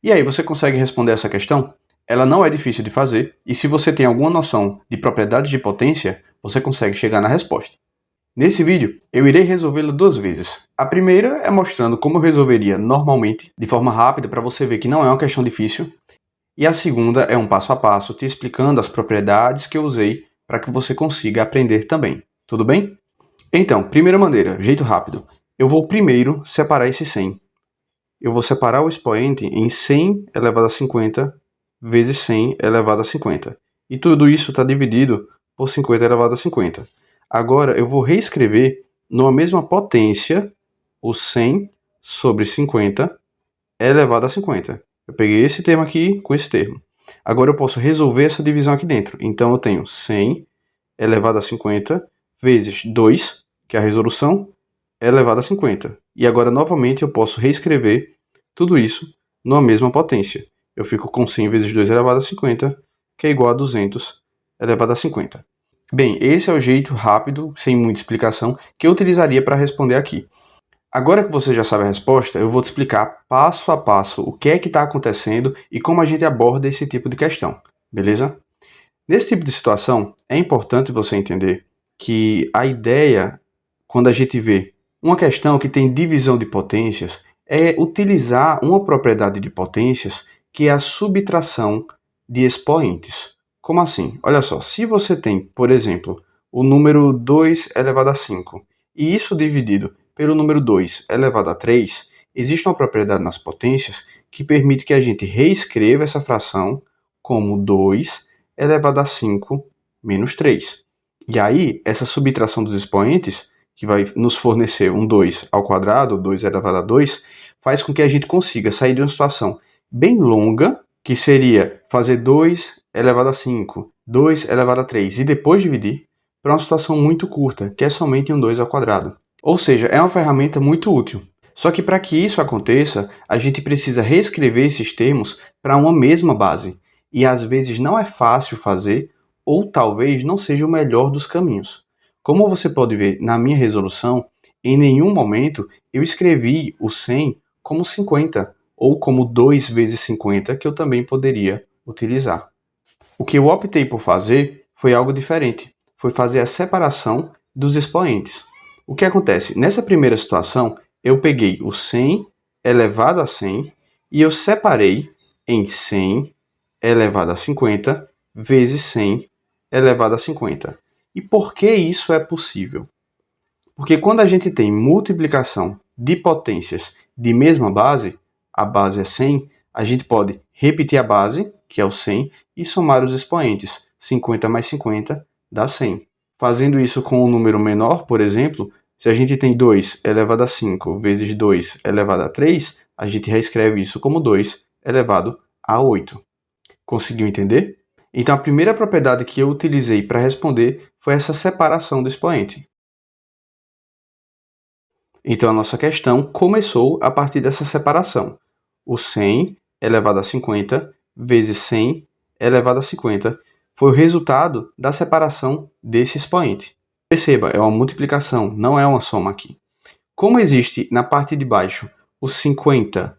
E aí, você consegue responder essa questão? Ela não é difícil de fazer, e se você tem alguma noção de propriedades de potência, você consegue chegar na resposta. Nesse vídeo, eu irei resolvê-la duas vezes. A primeira é mostrando como eu resolveria normalmente, de forma rápida, para você ver que não é uma questão difícil. E a segunda é um passo a passo, te explicando as propriedades que eu usei para que você consiga aprender também. Tudo bem? Então, primeira maneira, jeito rápido. Eu vou primeiro separar esse 100. Eu vou separar o expoente em 100 elevado a 50 vezes 100 elevado a 50. E tudo isso está dividido por 50 elevado a 50. Agora eu vou reescrever numa mesma potência o 100 sobre 50 elevado a 50. Eu peguei esse termo aqui com esse termo. Agora eu posso resolver essa divisão aqui dentro. Então eu tenho 100 elevado a 50 vezes 2, que é a resolução, elevado a 50. E agora novamente eu posso reescrever tudo isso numa mesma potência. Eu fico com 100 vezes 2 elevado a 50, que é igual a 200 elevado a 50. Bem, esse é o jeito rápido, sem muita explicação, que eu utilizaria para responder aqui. Agora que você já sabe a resposta, eu vou te explicar passo a passo o que é que está acontecendo e como a gente aborda esse tipo de questão, beleza? Nesse tipo de situação, é importante você entender que a ideia, quando a gente vê uma questão que tem divisão de potências, é utilizar uma propriedade de potências que é a subtração de expoentes. Como assim? Olha só, se você tem, por exemplo, o número 2 elevado a 5, e isso dividido pelo número 2 elevado a 3, existe uma propriedade nas potências que permite que a gente reescreva essa fração como 2 elevado a 5 menos 3. E aí, essa subtração dos expoentes, que vai nos fornecer um 2 ao quadrado, 2 elevado a 2, faz com que a gente consiga sair de uma situação bem longa, que seria fazer 2 elevado a 5, 2 elevado a 3 e depois dividir, para uma situação muito curta, que é somente um 2 ao quadrado. Ou seja, é uma ferramenta muito útil. Só que para que isso aconteça, a gente precisa reescrever esses termos para uma mesma base. E às vezes não é fácil fazer, ou talvez não seja o melhor dos caminhos. Como você pode ver na minha resolução, em nenhum momento eu escrevi o 100 como 50, ou como 2 vezes 50, que eu também poderia utilizar. O que eu optei por fazer foi algo diferente, foi fazer a separação dos expoentes. O que acontece? Nessa primeira situação, eu peguei o 100 elevado a 100 e eu separei em 100 elevado a 50 vezes 100 elevado a 50. E por que isso é possível? Porque quando a gente tem multiplicação de potências de mesma base, a base é 100, a gente pode repetir a base, que é o 100, e somar os expoentes. 50 mais 50 dá 100. Fazendo isso com um número menor, por exemplo, se a gente tem 2 elevado a 5 vezes 2 elevado a 3, a gente reescreve isso como 2 elevado a 8. Conseguiu entender? Então a primeira propriedade que eu utilizei para responder foi essa separação do expoente. Então a nossa questão começou a partir dessa separação. O 100 elevado a 50 vezes 100 elevado a 50 foi o resultado da separação desse expoente. Perceba, é uma multiplicação, não é uma soma aqui. Como existe na parte de baixo o 50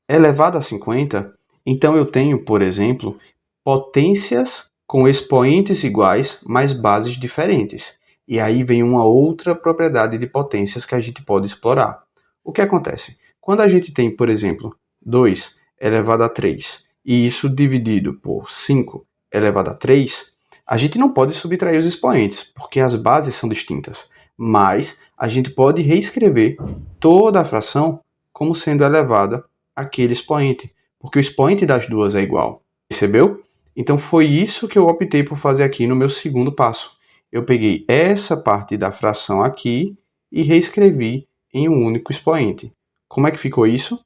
elevado a 50, então eu tenho, por exemplo, potências com expoentes iguais, mas bases diferentes. E aí vem uma outra propriedade de potências que a gente pode explorar. O que acontece? Quando a gente tem, por exemplo, 2 elevado a 3, e isso dividido por 5 elevado a 3, a gente não pode subtrair os expoentes, porque as bases são distintas. Mas a gente pode reescrever toda a fração como sendo elevada àquele expoente, porque o expoente das duas é igual. Percebeu? Então foi isso que eu optei por fazer aqui no meu segundo passo. Eu peguei essa parte da fração aqui e reescrevi em um único expoente. Como é que ficou isso?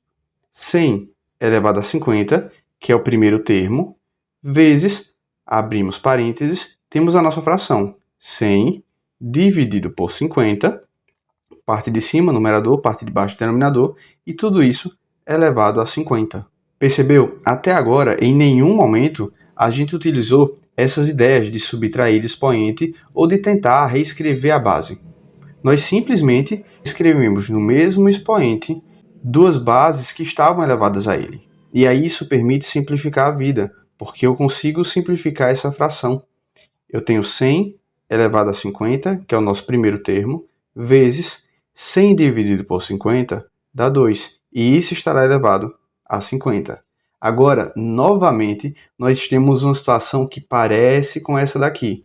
100 elevado a 50, que é o primeiro termo, vezes, abrimos parênteses, temos a nossa fração. 100 dividido por 50, parte de cima, numerador, parte de baixo, denominador, e tudo isso elevado a 50. Percebeu? Até agora, em nenhum momento, a gente utilizou essas ideias de subtrair expoente ou de tentar reescrever a base. Nós simplesmente escrevemos no mesmo expoente duas bases que estavam elevadas a ele. E aí isso permite simplificar a vida, porque eu consigo simplificar essa fração. Eu tenho 100 elevado a 50, que é o nosso primeiro termo, vezes 100 dividido por 50 dá 2, e isso estará elevado a 50. Agora, novamente, nós temos uma situação que parece com essa daqui.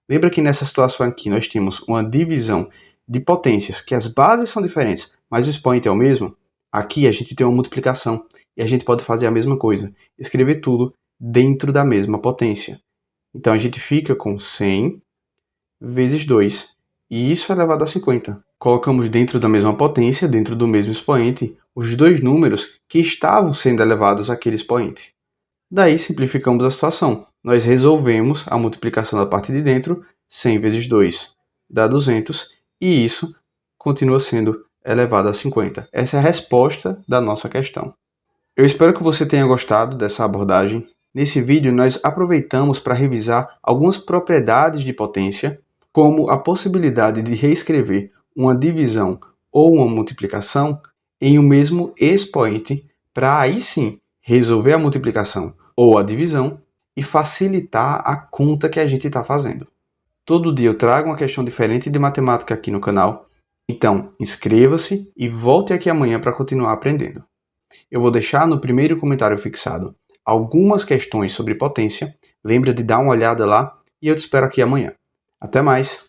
Lembra que nessa situação aqui nós temos uma divisão de potências, que as bases são diferentes, mas o expoente é o mesmo? Aqui a gente tem uma multiplicação, e a gente pode fazer a mesma coisa, escrever tudo dentro da mesma potência. Então a gente fica com 100 vezes 2, e isso é elevado a 50. Colocamos dentro da mesma potência, dentro do mesmo expoente, os dois números que estavam sendo elevados àquele expoente. Daí simplificamos a situação. Nós resolvemos a multiplicação da parte de dentro, 100 vezes 2 dá 200, e isso continua sendo elevado a 50. Essa é a resposta da nossa questão. Eu espero que você tenha gostado dessa abordagem. Nesse vídeo, nós aproveitamos para revisar algumas propriedades de potência, como a possibilidade de reescrever uma divisão ou uma multiplicação em um mesmo expoente, para aí sim resolver a multiplicação ou a divisão e facilitar a conta que a gente está fazendo. Todo dia eu trago uma questão diferente de matemática aqui no canal, então inscreva-se e volte aqui amanhã para continuar aprendendo. Eu vou deixar no primeiro comentário fixado algumas questões sobre potência. Lembra de dar uma olhada lá e eu te espero aqui amanhã. Até mais!